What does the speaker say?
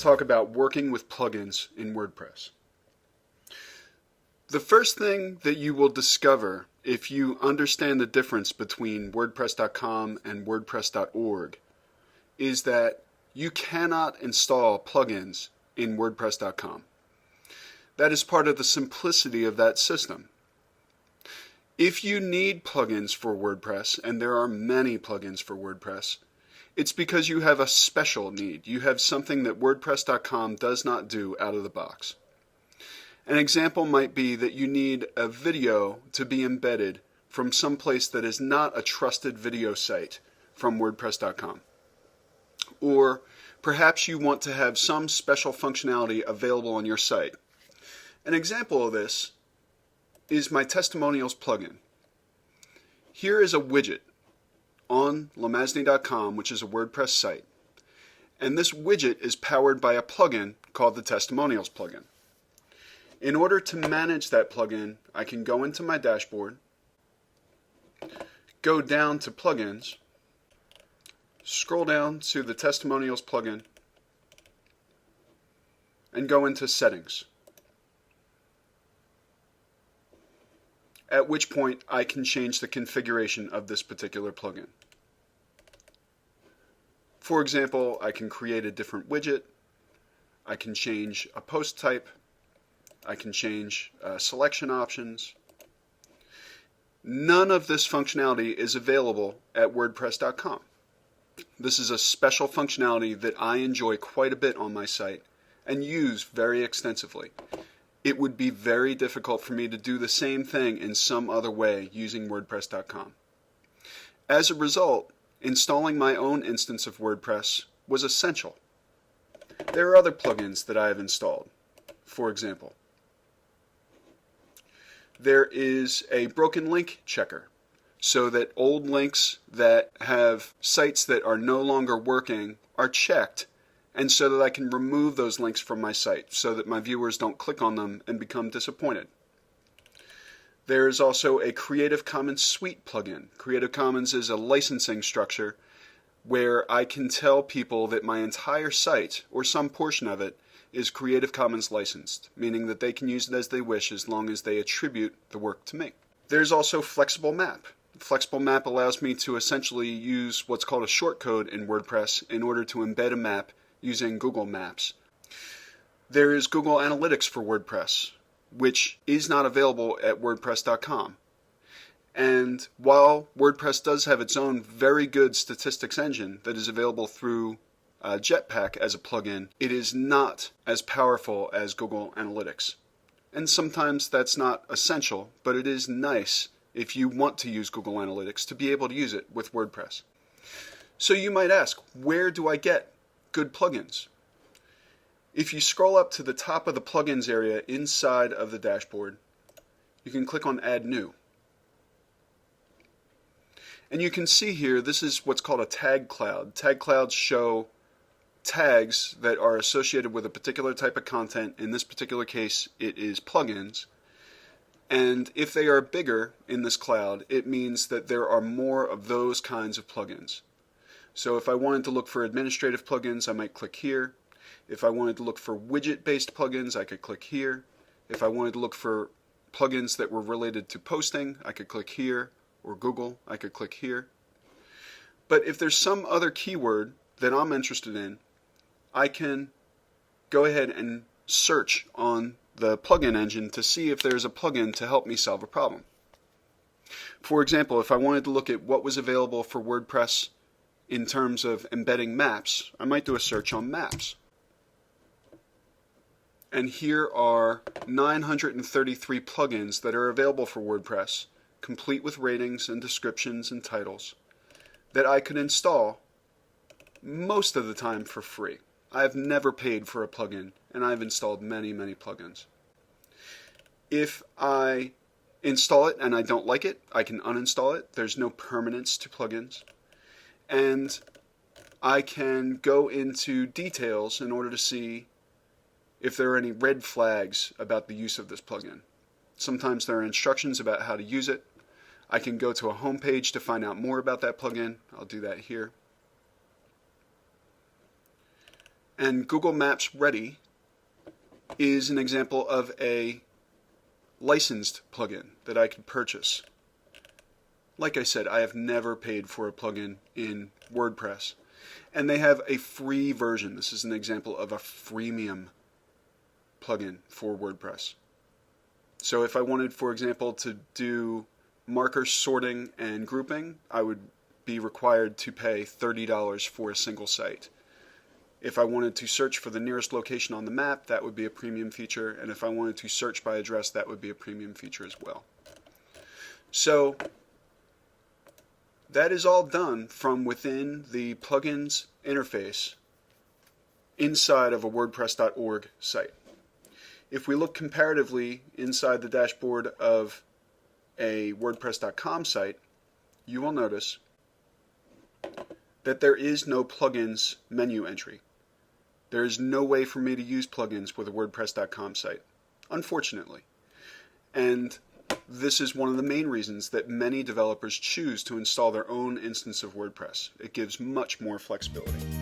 talk about working with plugins in WordPress. The first thing that you will discover if you understand the difference between WordPress.com and WordPress.org is that you cannot install plugins in WordPress.com. That is part of the simplicity of that system. If you need plugins for WordPress, and there are many plugins for WordPress, it's because you have a special need. You have something that WordPress.com does not do out of the box. An example might be that you need a video to be embedded from some place that is not a trusted video site from WordPress.com. Or perhaps you want to have some special functionality available on your site. An example of this is my testimonials plugin. Here is a widget on lamazny.com, which is a WordPress site. And this widget is powered by a plugin called the testimonials plugin. In order to manage that plugin, I can go into my dashboard, go down to plugins, scroll down to the testimonials plugin, and go into settings. At which point I can change the configuration of this particular plugin. For example, I can create a different widget, I can change a post type, I can change selection options. None of this functionality is available at WordPress.com. This is a special functionality that I enjoy quite a bit on my site and use very extensively. It would be very difficult for me to do the same thing in some other way using WordPress.com. As a result, installing my own instance of WordPress was essential. There are other plugins that I have installed. For example, there is a broken link checker, so that old links that have sites that are no longer working are checked, and so that I can remove those links from my site so that my viewers don't click on them and become disappointed. There is also a Creative Commons Suite plugin. Creative Commons is a licensing structure where I can tell people that my entire site, or some portion of it, is Creative Commons licensed, meaning that they can use it as they wish as long as they attribute the work to me. There's also Flexible Map. Flexible Map allows me to essentially use what's called a shortcode in WordPress in order to embed a map using Google Maps. There is Google Analytics for WordPress, which is not available at WordPress.com. And while WordPress does have its own very good statistics engine that is available through Jetpack as a plugin, it is not as powerful as Google Analytics. And sometimes that's not essential, but it is nice if you want to use Google Analytics to be able to use it with WordPress. So you might ask, where do I get good plugins? If you scroll up to the top of the plugins area inside of the dashboard, you can click on Add New. And you can see here, this is what's called a tag cloud. Tag clouds show tags that are associated with a particular type of content. In this particular case, it is plugins. And if they are bigger in this cloud, it means that there are more of those kinds of plugins. So if I wanted to look for administrative plugins, I might click here. If I wanted to look for widget-based plugins, I could click here. If I wanted to look for plugins that were related to posting, I could click here. Or Google, I could click here. But if there's some other keyword that I'm interested in, I can go ahead and search on the plugin engine to see if there's a plugin to help me solve a problem. For example, if I wanted to look at what was available for WordPress in terms of embedding maps, I might do a search on maps. And here are 933 plugins that are available for WordPress, complete with ratings and descriptions and titles, that I could install most of the time for free. I've never paid for a plugin, and I've installed many, many plugins. If I install it and I don't like it, I can uninstall it. There's no permanence to plugins. And I can go into details in order to see if there are any red flags about the use of this plugin. Sometimes there are instructions about how to use it. I can go to a home page to find out more about that plugin. I'll do that here. And Google Maps Ready is an example of a licensed plugin that I could purchase. Like I said, I have never paid for a plugin in WordPress. And they have a free version. This is an example of a freemium plugin for WordPress. So if I wanted, for example, to do marker sorting and grouping, I would be required to pay $30 for a single site. If I wanted to search for the nearest location on the map, that would be a premium feature. And if I wanted to search by address, that would be a premium feature as well. So that is all done from within the plugins interface inside of a WordPress.org site. If we look comparatively inside the dashboard of a WordPress.com site, you will notice that there is no plugins menu entry. There is no way for me to use plugins with a WordPress.com site, unfortunately. And this is one of the main reasons that many developers choose to install their own instance of WordPress. It gives much more flexibility.